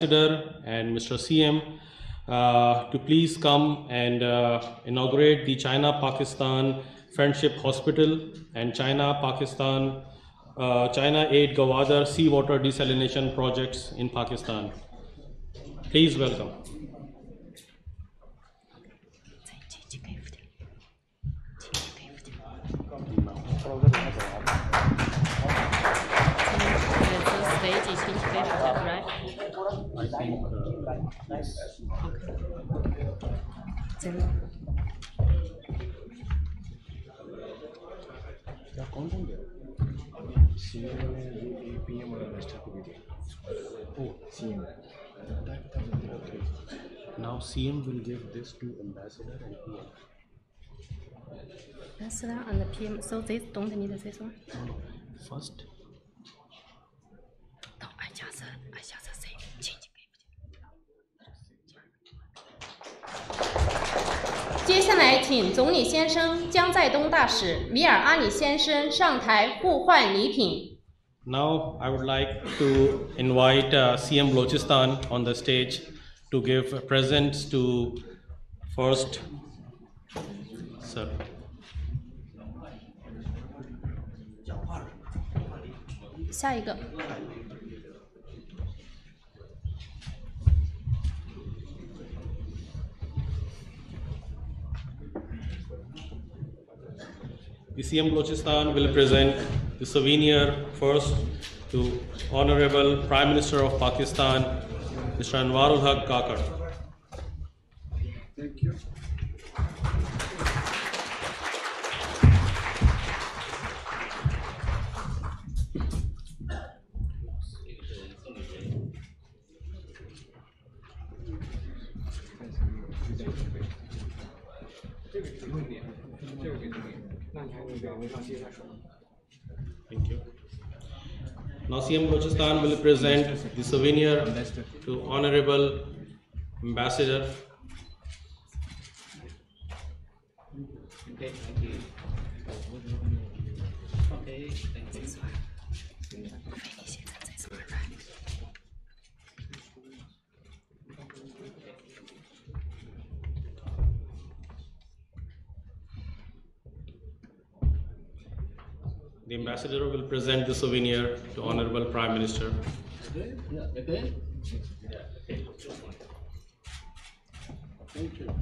Ambassador and Mr. CM to please come and inaugurate the China-Pakistan Friendship Hospital and China-Pakistan China Aid Gawadar seawater desalination projects in Pakistan. Please welcome. I think yes. क्या कौन गया? CM ने PM और minister को भी दिया. Oh, CM. Now CM will give this to ambassador and PM. Ambassador and the PM. So they don't need this one. No. First. No, I just say change. 接下来，请总理先生、江在东大使米尔阿里先生上台互换礼品。Now I would like to invite CM Balochistan on the stage to give presents to first sir.下一个。The CM Balochistan will present the souvenir first to Honorable Prime Minister of Pakistan, Mr. Anwarul Haq Kakar. Thank you. Thank you. Now CM Balochistan will present the souvenir to Honorable Ambassador. The ambassador will present the souvenir to Honorable Prime Minister. Thank you.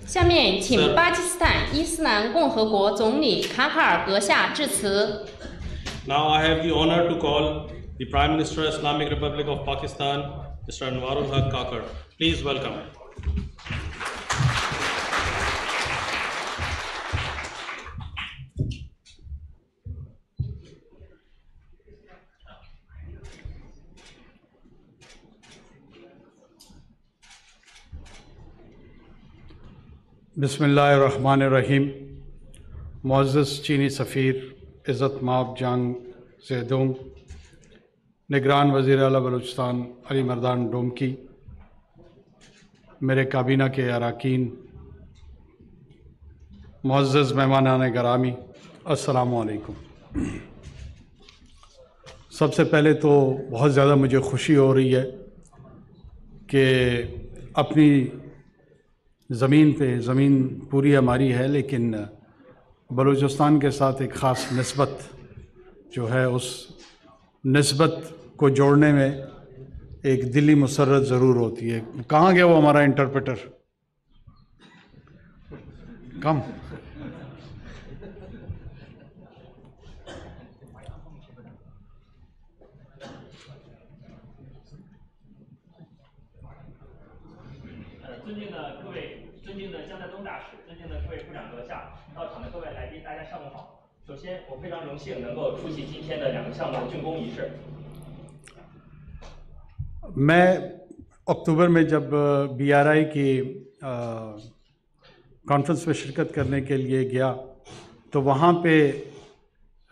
下面，请巴基斯坦伊斯兰共和国总理卡卡尔阁下致辞。Now I have the honor to call the Prime Minister of Islamic Republic of Pakistan, Mr. Anwarul Haq Kakar. Please welcome. बिस्मिल्लाहिर्रहमानिर्रहीम। मुअज़्ज़ज़ चीनी सफ़ीर इज़्ज़त माब जंग ज़ेदोम, निगरान वज़ीर आला बलूचिस्तान अली मर्दान डोमकी, मेरे काबीना के अरकान, मुअज़्ज़ज़ मेहमानान गिरामी, अस्सलामु अलैकुम। सबसे पहले तो बहुत ज़्यादा मुझे खुशी हो रही है कि अपनी ज़मीन पूरी हमारी है, लेकिन बलूचिस्तान के साथ एक ख़ास निस्बत जो है, उस निस्बत को जोड़ने में एक दिली मुसर्रत ज़रूर होती है। कहाँ गया वो हमारा इंटरप्रेटर? कम मैं अक्टूबर में जब BRI की कॉन्फ्रेंस में शिरकत करने के लिए गया तो वहाँ पे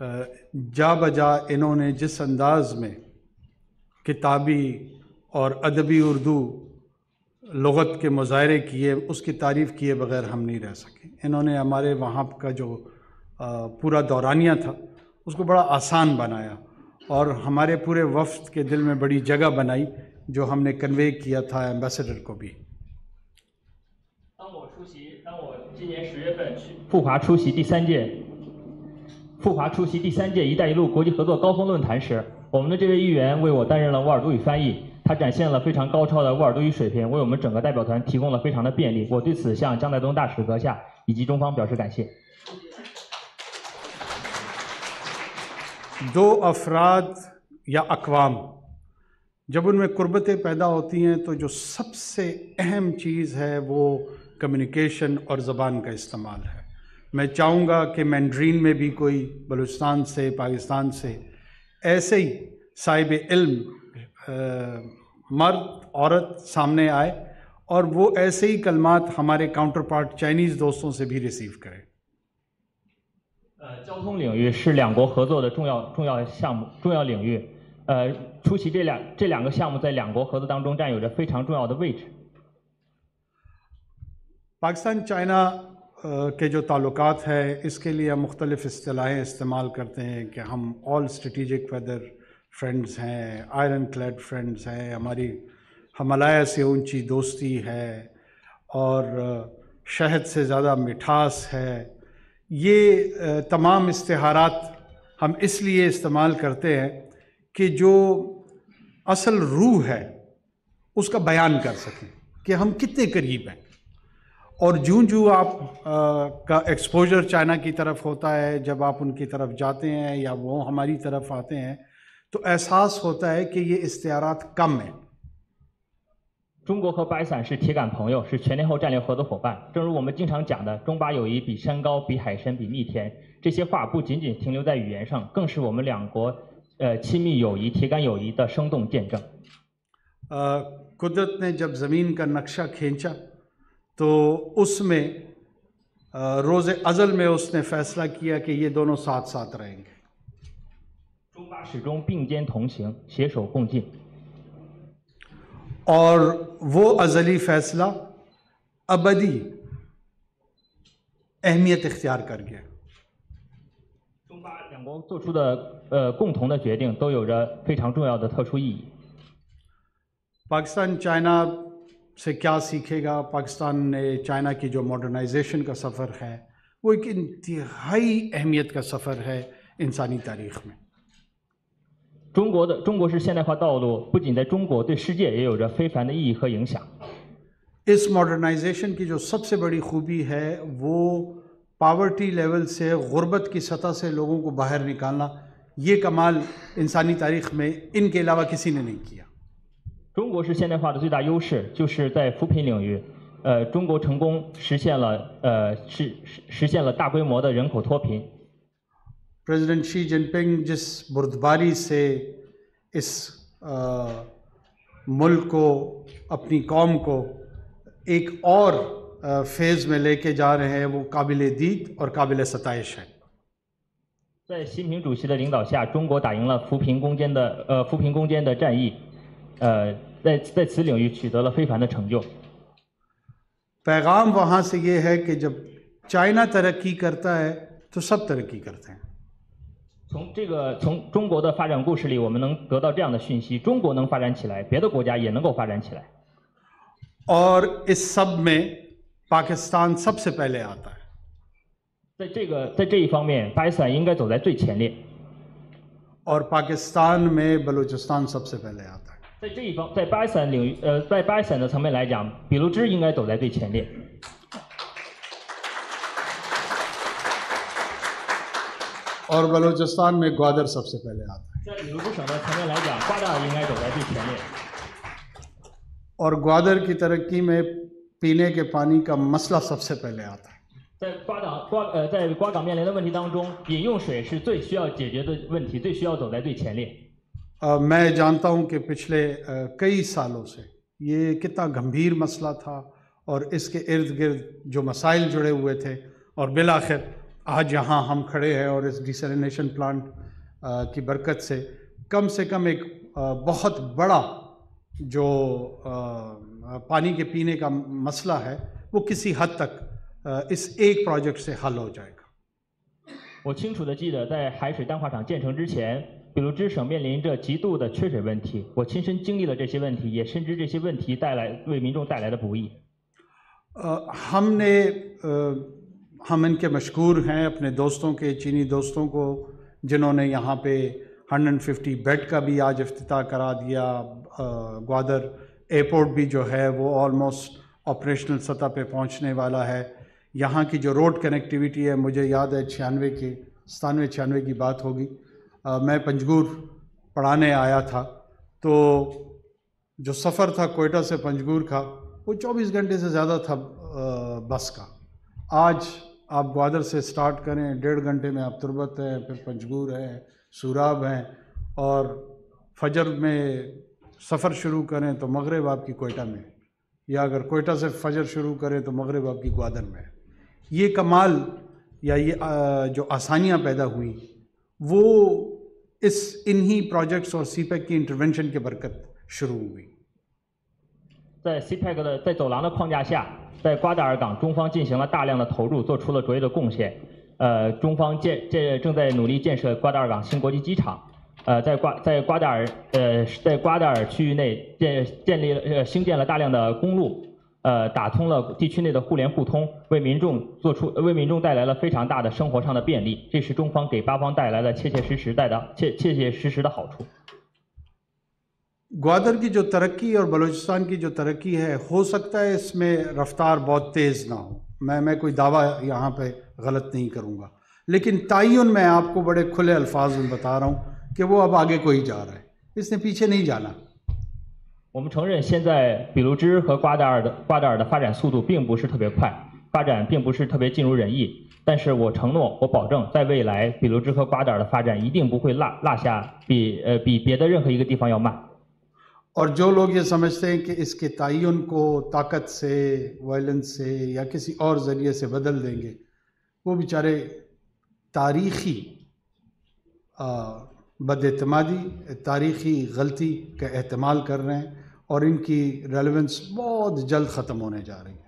जा बजा इन्होंने जिस अंदाज़ में किताबी और अदबी उर्दू लुग़त के मुज़ाहरे किए, उसकी तारीफ़ किए बग़ैर हम नहीं रह सके। इन्होंने हमारे वहाँ का जो पूरा दौरानिया था उसको बड़ा आसान बनाया और हमारे पूरे वफ्द के दिल में बड़ी जगह बनाई जो हमने कन्वे किया था एम्बेसडर को भी। 当我今年10月份赴华出席第三届“一带一路”国际合作高峰论坛时，我们的这位议员为我担任了乌尔都语翻译，他展现了非常高超的乌尔都语水平，为我们整个代表团提供了非常的便利。我对此向姜在东大使阁下以及中方表示感谢。दो अफराद या अक़वाम जब उनमें कुर्बतें पैदा होती हैं तो जो सबसे अहम चीज़ है वो कम्युनिकेशन और ज़बान का इस्तेमाल है। मैं चाहूँगा कि मैंड्रीन में भी कोई बलूचिस्तान से पाकिस्तान से ऐसे ही साहिब इल्म मर्द औरत सामने आए और वो ऐसे ही कलमात हमारे काउंटर पार्ट चाइनीज़ दोस्तों से भी रिसीव करें। 交通领域是两国合作的重要项目、重要领域。出席这两个项目在两国合作当中占有着非常重要的位置。पाकिस्तान चाइना के जो ताल्लुकात है इसके लिए हम मुख्तलिफ़ इस्तिलाहें इस्तेमाल करते हैं कि हम ऑल स्ट्रेटिजिक वेदर फ्रेंड्स हैं, आयरन क्लैड फ्रेंड्स हैं, हमारी हिमालय से ऊंची दोस्ती है और शहद से ज़्यादा मिठास है। ये तमाम इस्तिहारात हम इसलिए इस्तेमाल करते हैं कि जो असल रूह है उसका बयान कर सकें कि हम कितने करीब हैं। और जूं आप का एक्सपोजर चाइना की तरफ होता है, जब आप उनकी तरफ जाते हैं या वो हमारी तरफ आते हैं तो एहसास होता है कि ये इस्तिहारात कम हैं। 中国和巴基斯坦是铁杆朋友，是全天候战略合作伙伴。正如我们经常讲的，中巴友谊比山高，比海深，比蜜甜。这些话不仅仅停留在语言上，更是我们两国亲密友谊、铁杆友谊的生动见证。कुदरत ने जब ज़मीन का नक्शा खींचा तो उसमें रोज़े अज़ल में उसने फ़ैसला किया कि ये दोनों साथ साथ रहेंगे। 中巴始终并肩同行，携手共进。 और वो अज़ली फ़ैसला अबदी अहमियत इख्तियार कर गया। 中巴两国做出的共同的决定都有着非常重要的特殊意义。 पाकिस्तान चाइना से क्या सीखेगा? पाकिस्तान ने चाइना की जो मॉडर्नाइजेशन का सफ़र है वो एक इंतहाई अहमियत का सफ़र है इंसानी तारीख़ में। 中国式现代化道路不仅在中国，对世界也有着非凡的意义和影响。 इस मॉडर्नाइजेशन की जो सबसे बड़ी खूबी है वो पावर्टी लेवल से गुर्बत की सतह से लोगों को बाहर निकालना। ये कमाल इंसानी तारीख़ में इनके अलावा किसी ने नहीं किया। 中国式现代化的最大优势就是在扶贫领域，中国成功实现了大规模的人口脱贫。 प्रेसिडेंट शी जिनपिंग जिस बुर्दबारी से इस मुल्क को, अपनी कौम को एक और फेज़ में लेके जा रहे हैं वो काबिल दीद और काबिल सताइश है। 在习近平主席的领导下，中国打赢了扶贫攻坚的战役，在此领域取得了非凡的成就。 पैगाम वहाँ से ये है कि जब चाइना तरक्की करता है तो सब तरक्की करते हैं। 从中国的发展故事里，我们能得到这样的讯息：中国能发展起来，别的国家也能够发展起来。 और इस सब में पाकिस्तान सबसे पहले आता है। 在这一方面，巴基斯坦应该走在最前列。 और पाकिस्तान में बलूचिस्तान सबसे पहले आता है। 在巴基斯坦领域，在巴基斯坦的层面来讲，俾路支应该走在最前列。 और बलूचिस्तान में ग्वादर सबसे पहले आता है। 在俾路支省的层面来讲，瓜达尔应该走在最前列。 और ग्वादर की तरक्की में पीने के पानी का मसला सबसे पहले आता है। 在瓜港面临的问题当中，饮用水是最需要解决的问题，最需要走在最前列。 मैं जानता हूँ कि पिछले कई सालों से ये कितना गंभीर मसला था और इसके इर्द गिर्द जो मसाइल जुड़े हुए थे और बिलाखिर आज यहाँ हम खड़े हैं और इस डिसैलिनेशन प्लांट की बरकत से कम एक बहुत बड़ा जो पानी के पीने का मसला है वो किसी हद तक इस एक प्रोजेक्ट से हल हो जाएगा। 我清楚地记得，在海水淡化厂建成之前，俾路支省面临着极度的缺水问题。我亲身经历了这些问题，也深知这些问题为民众带来的不易。हम इनके मशहूर हैं अपने दोस्तों के चीनी दोस्तों को जिन्होंने यहाँ पे 150 बेड का भी आज इफ्तिताह करा दिया। ग्वादर एयरपोर्ट भी जो है वो ऑलमोस्ट ऑपरेशनल सतह पे पहुँचने वाला है। यहाँ की जो रोड कनेक्टिविटी है, मुझे याद है 97 की बात होगी, मैं पंजगुर पढ़ाने आया था, तो जो सफ़र था कोयटा से पंजगुर का वो 24 घंटे से ज़्यादा था बस का। आज आप ग्वादर से स्टार्ट करें, 1.5 घंटे में आप तुरबत हैं, फिर पंजगुर है, सूराब हैं, और फजर में सफ़र शुरू करें तो मगरिब आपकी कोयटा में, या अगर कोयटा से फजर शुरू करें तो मगरिब आपकी ग्वादर में। ये कमाल या ये जो आसानियाँ पैदा हुई वो इन्हीं प्रोजेक्ट्स और CPEC की इंटरवेंशन के बरकत शुरू हुई। 在 CPEC 在走廊的框架下，在瓜达尔港，中方进行了大量的投入，做出了卓越的贡献。中方正在努力建设瓜达尔港新国际机场。在瓜达尔区域内兴建了大量的公路，打通了地区内的互联互通，为民众带来了非常大的生活上的便利。这是中方给巴方带来了切切实实的好处。 ग्वादर की जो तरक्की और बलूचिस्तान की जो तरक्की है, हो सकता है इसमें रफ्तार बहुत तेज़ ना हो। मैं कोई दावा यहाँ पे गलत नहीं करूँगा, लेकिन ताय्युन मैं आपको बड़े खुले अल्फाज में बता रहा हूँ कि वो अब आगे कोई जा रहा है, इसने पीछे नहीं जाना। 我们承认，现在俾路支和瓜达尔的发展速度并不是特别快，发展并不是特别尽如人意。但是我承诺，我保证，在未来，俾路支和瓜达尔的发展一定不会落下比别的任何一个地方要慢。 और जो लोग ये समझते हैं कि इसके ताय्युन को ताकत से, वायलेंस से या किसी और ज़रिए से बदल देंगे, वो बेचारे तारीख़ी बदएतमादी, तारीख़ी गलती का एहतमाल कर रहे हैं और इनकी रेलेवेंस बहुत जल्द ख़त्म होने जा रही है।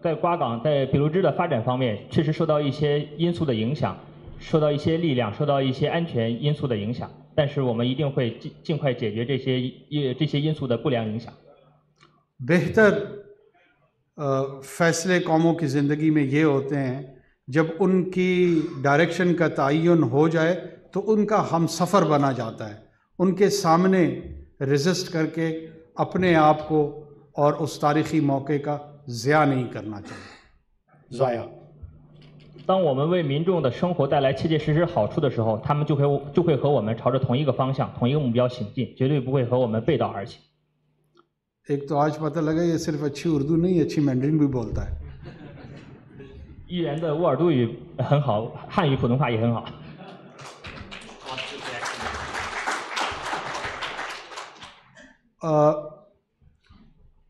在瓜港，在俾路支的发展方面，确实受到一些因素的影响，受到一些力量，受到一些安全因素的影响。 但是我们一定会尽快解决这些因素的不良影响。बेहतर फ़ैसले कौमों की ज़िंदगी में ये होते हैं जब उनकी डायरेक्शन का तयन हो जाए तो उनका हम सफ़र बना जाता है, उनके सामने रेजिस्ट करके अपने आप को और उस तारीख़ी मौके का ज़िया नहीं करना चाहिए। ज़ाया 当我们为民众的生活带来切切实实好处的时候，他们就会和我们朝着同一个方向、同一个目标行进，绝对不会和我们背道而行。एक तो आज पता लगा ये सिर्फ अच्छी उर्दू नहीं, अच्छी मैंड्रिन भी बोलता है। 议员的沃尔多语很好，汉语普通话也很好。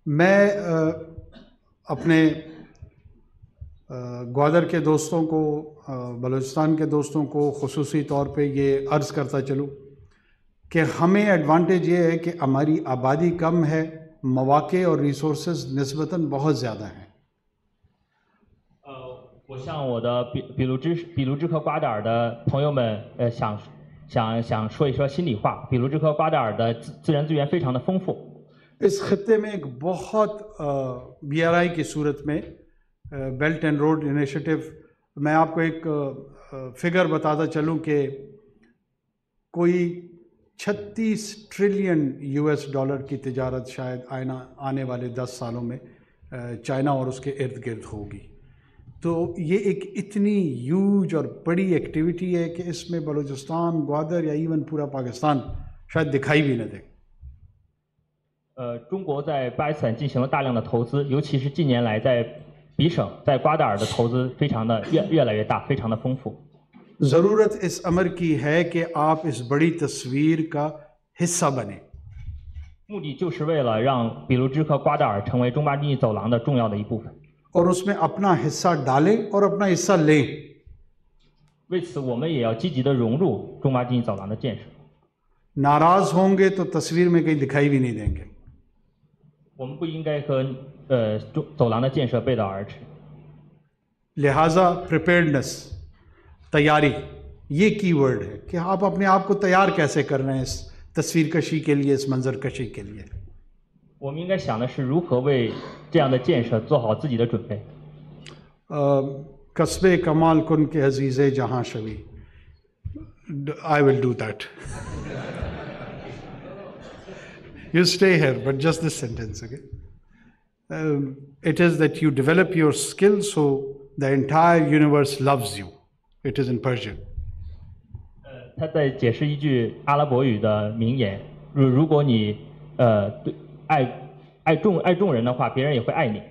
मैं अपने ग्वादर के दोस्तों को, बलूचिस्तान के दोस्तों को ख़ुसूसी तौर पे ये अर्ज़ करता चलूँ कि हमें एडवांटेज ये है कि हमारी आबादी कम है, मौक़े और रिसोर्सेज निस्बतन बहुत ज़्यादा हैं। 我向我的俾路支和瓜达尔的朋友们，想说一说心里话。俾路支和瓜达尔的自然资源非常的丰富。 इस खत्ते में एक बहुत BRI की सूरत में बेल्ट एंड रोड इनिशिएटिव, मैं आपको एक फिगर बताता चलूँ कि कोई 36 ट्रिलियन US डॉलर की तिजारत शायद आने वाले 10 सालों में चाइना और उसके इर्द गिर्द होगी। तो ये एक इतनी ह्यूज और बड़ी एक्टिविटी है कि इसमें बलूचिस्तान, ग्वादर या इवन पूरा पाकिस्तान शायद दिखाई भी न दे। 中国在巴基斯坦进行了大量的投资，尤其是近年来在比省、在瓜达尔的投资非常的越来越大，非常的丰富。 ज़रूरत इस अमर की है कि आप इस बड़ी तस्वीर का हिस्सा बने। 目的就是为了让俾路支和瓜达尔成为中巴经济走廊的重要的一部分。 और उसमें अपना हिस्सा डालें और अपना हिस्सा लें। 为此，我们也要积极的融入中巴经济走廊的建设。 नाराज़ होंगे तो तस्वीर में कहीं दिखाई भी नहीं देंगे। 我们不应该和走廊的建设背道而驰。 लिहाजा प्रिपेयर्डनेस तैयारी ये कीवर्ड है कि आप अपने आप को तैयार कैसे कर रहे हैं इस तस्वीर कशी के लिए, इस मंजर कशी के लिए। 我们应该想的是如何为这样的建设做好自己的准备。कस्बे कमाल कुन के अजीज़े जहाँ शवी, I will do that. You stay here, but just this sentence, okay? It is that you develop your skills so the entire universe loves you. It is in Persian. 他在解释一句阿拉伯语的名言：如果你对爱众人的话，别人也会爱你。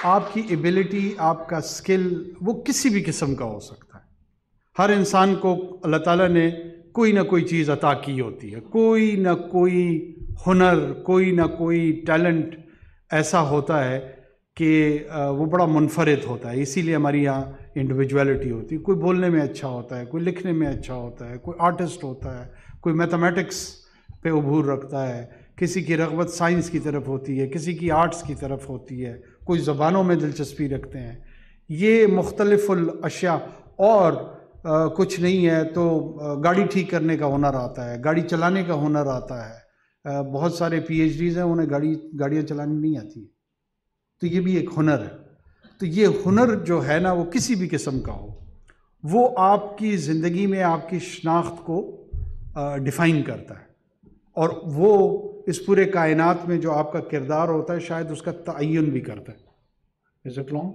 आपकी एबिलिटी, आपका स्किल वो किसी भी किस्म का हो सकता है। हर इंसान को अल्लाह ताला ने कोई ना कोई चीज़ अता की होती है, कोई ना कोई हुनर, कोई ना कोई टैलेंट ऐसा होता है कि वो बड़ा मुनफरिद होता है। इसीलिए हमारी यहाँ इंडिविजुअलिटी होती है। कोई बोलने में अच्छा होता है, कोई लिखने में अच्छा होता है, कोई आर्टिस्ट होता है, कोई मैथमेटिक्स पे उभूर रखता है, किसी की रग़बत साइंस की तरफ होती है, किसी की आर्ट्स की तरफ होती है, कोई ज़बानों में दिलचस्पी रखते हैं। ये मुख्तलिफ़ुल अशिया और कुछ नहीं है तो गाड़ी ठीक करने का हुनर आता है, गाड़ी चलाने का हुनर आता है। बहुत सारे PhDs हैं, उन्हें गाड़ियाँ चलानी नहीं आती, तो ये भी एक हुनर है। तो ये हुनर जो है ना, वो किसी भी किस्म का हो, वो आपकी ज़िंदगी में आपकी शनाख्त को डिफ़ाइन करता है, और वो इस पूरे कायनात में जो आपका किरदार होता है शायद उसका तयन भी करता है। Is it long?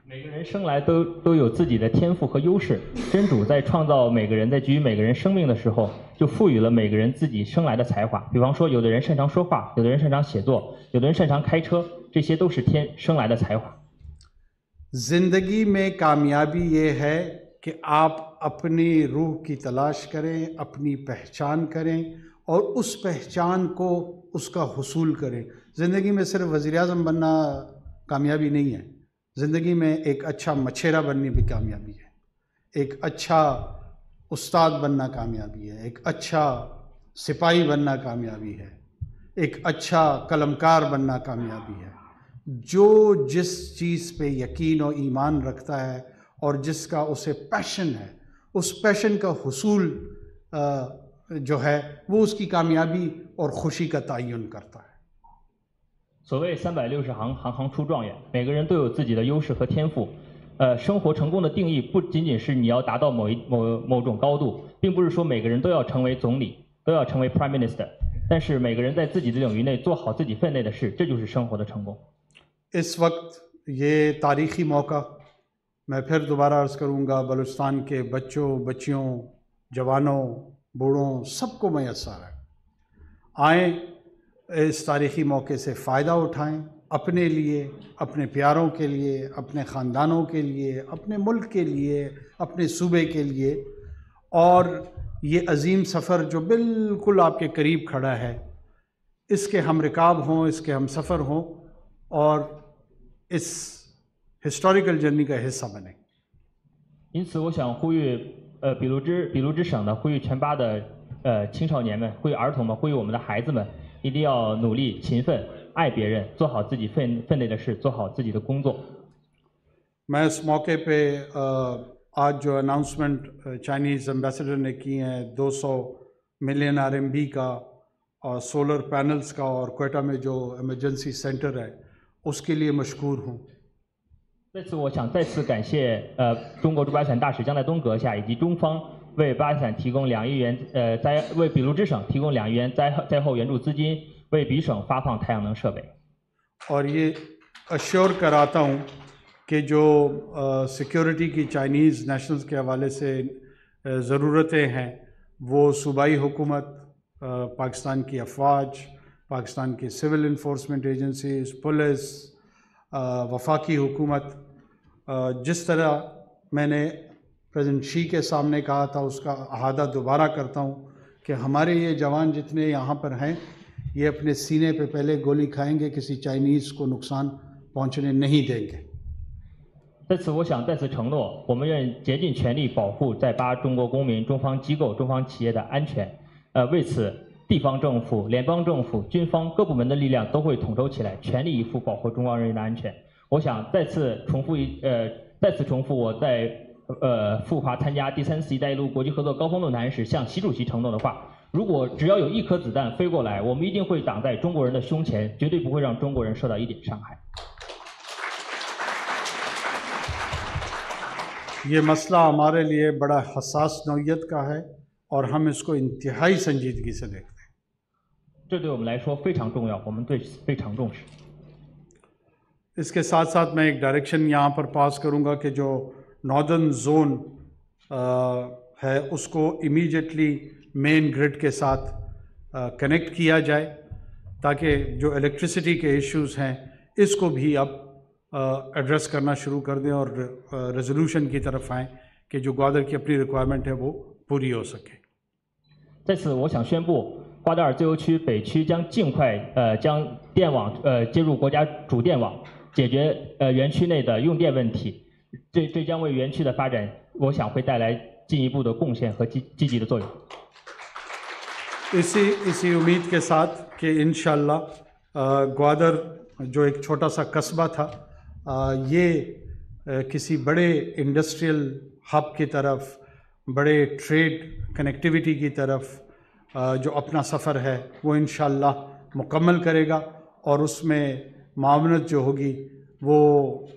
每个人生来都有自己的天赋和优势，真主在创造每个人，在给予每个人生命的时候，就赋予了每个人自己生来的才华。比方说，有的人擅长说话，有的人擅长写作，有的人擅长开车，这些都是生来的才华。 ज़िंदगी में कामयाबी ये है कि आप अपनी रूह की तलाश करें, अपनी पहचान करें और उस पहचान को उसका हुसूल करें। ज़िंदगी में सिर्फ वज़ीर-ए-आज़म बनना कामयाबी नहीं है। ज़िंदगी में एक अच्छा मछेरा बननी भी कामयाबी है, एक अच्छा उस्ताद बनना कामयाबी है, एक अच्छा सिपाही बनना कामयाबी है, एक अच्छा कलमकार बनना कामयाबी है। जो जिस चीज़ पे यकीन और ईमान रखता है और जिसका उसे पैशन है, उस पैशन का हुसूल जो है वो उसकी कामयाबी और खुशी का तयन करता है। 所谓360行，行行出状元。每个人都有自己的优势和天赋。生活成功的定义不仅仅是你要达到某种高度，并不是说每个人都要成为总理，都要成为 Prime Minister。但是每个人在自己的领域内做好自己分内的事，这就是生活的成功。 इस वक्त ये तारीख़ी मौका मैं फिर दोबारा अर्ज़ करूँगा, बलूचिस्तान के बच्चों, बच्चियों, जवानों, बूढ़ों सबको मैसर है। आएँ, इस तारीख़ी मौके से फ़ायदा उठाएं, अपने लिए, अपने प्यारों के लिए, अपने ख़ानदानों के लिए, अपने मुल्क के लिए, अपने सूबे के लिए। और ये अज़ीम सफ़र जो बिल्कुल आपके करीब खड़ा है, इसके हम रिकाब हों, इसके हम सफ़र हों और इस हिस्टोरिकल जर्नी का हिस्सा बने। 因此，我想呼吁比卢之省的，呼吁全巴的青少年们，呼吁儿童们，呼吁我们的孩子们，一定要努力、勤奋、爱别人，做好自己分内的事，做好自己的工作。 मैं इस मौके पे आज जो अनाउंसमेंट चाइनीज़ एम्बेसडर ने की है 200 मिलियन RMB का और सोलर पैनल्स का और क्वेटा में जो इमरजेंसी सेंटर है उसके लिए मशकूर हूँ। 这次我想再次感谢中国驻巴基斯坦大使江在东阁下以及中方为巴基斯坦提供2亿元为比卢之省提供2亿元灾后援助资金，为比省发放太阳能设备。 और ये अश्योर कराता हूँ कि जो सिक्योरिटी की चाइनीज़ नेशनल्स के हवाले से ज़रूरतें हैं वो सूबाई हुकूमत, पाकिस्तान की अफवाज, पाकिस्तान की सिविल इंफोर्समेंट एजेंसीज़, पुलिस, वफाकी हुकूमत, जिस तरह मैंने प्रेसिडेंट शी के सामने कहा था उसका अहादा दोबारा करता हूँ कि हमारे ये जवान जितने यहाँ पर हैं ये अपने सीने पे पहले गोली खाएंगे, किसी चाइनीज़ को नुकसान पहुँचने नहीं देंगे। 在此，我想再次承诺，我们愿竭尽全力保护在巴中国公民、中方机构、中方企业的安全。为此，地方政府、联邦政府、军方各部门的力量都会统筹起来，全力以赴保护中方人民的安全。我想再次重复我在赴华参加第3次“一带一路”国际合作高峰论坛时向习主席承诺的话：如果只要有1颗子弹飞过来，我们一定会挡在中国人的胸前，绝对不会让中国人受到一点伤害。ये मसला हमारे लिए बड़ा हसास नौइयत का है और हम इसको इंतहाई संजीदगी से देखते हैं। 这对我们来说非常重要，我们对此非常重视。 इसके साथ साथ मैं एक डायरेक्शन यहाँ पर पास करूँगा कि जो नॉर्दर्न जोन है उसको इमीडिएटली मेन ग्रिड के साथ कनेक्ट किया जाए ताकि जो इलेक्ट्रिसिटी के इश्यूज़ हैं इसको भी अब एड्रेस करना शुरू कर दें और रेजोल्यूशन की तरफ आएँ कि जो ग्वादर की अपनी रिक्वायरमेंट है वो पूरी हो सके। 在此，我想宣布，瓜达尔自由区北区将尽快将电网接入国家主电网，解决园区内的用电问题。这将为园区的发展，我想会带来进一步的贡献和积极的作用。 इसी उम्मीद के साथ कि इंशाअल्लाह ग्वादर जो एक छोटा सा कस्बा था ये किसी बड़े इंडस्ट्रियल हब की तरफ, बड़े ट्रेड कनेक्टिविटी की तरफ जो अपना सफ़र है वो इंशाअल्लाह मुकम्मल करेगा और उसमें मावनत जो होगी वो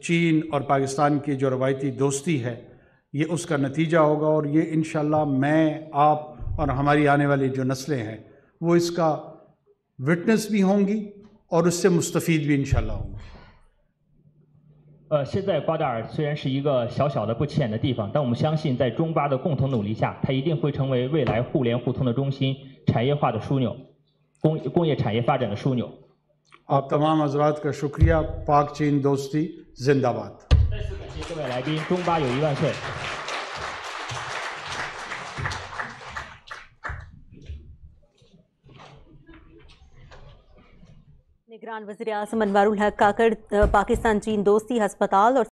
चीन और पाकिस्तान की जो रवायती दोस्ती है ये उसका नतीजा होगा और ये इंशाअल्लाह मैं, आप और हमारी आने वाली जो नस्लें हैं वो इसका विटनेस भी होंगी और उससे मुस्तफ़ीद भी इंशाअल्लाह होंगी। 现在瓜达尔虽然是一个小小的不起眼的地方，但我们相信在中巴的共同努力下，它一定会成为未来互联互通的中心、产业化的枢纽、工业产业发展的枢纽。 आप तमाम हज़रात का शुक्रिया। पाक चीन दोस्ती जिंदाबाद। 再次感谢各位来宾，中巴友谊万岁！ निगरान वज़ीर आज़म अनवारुल हक काकड़ पाकिस्तान चीन दोस्ती अस्पताल और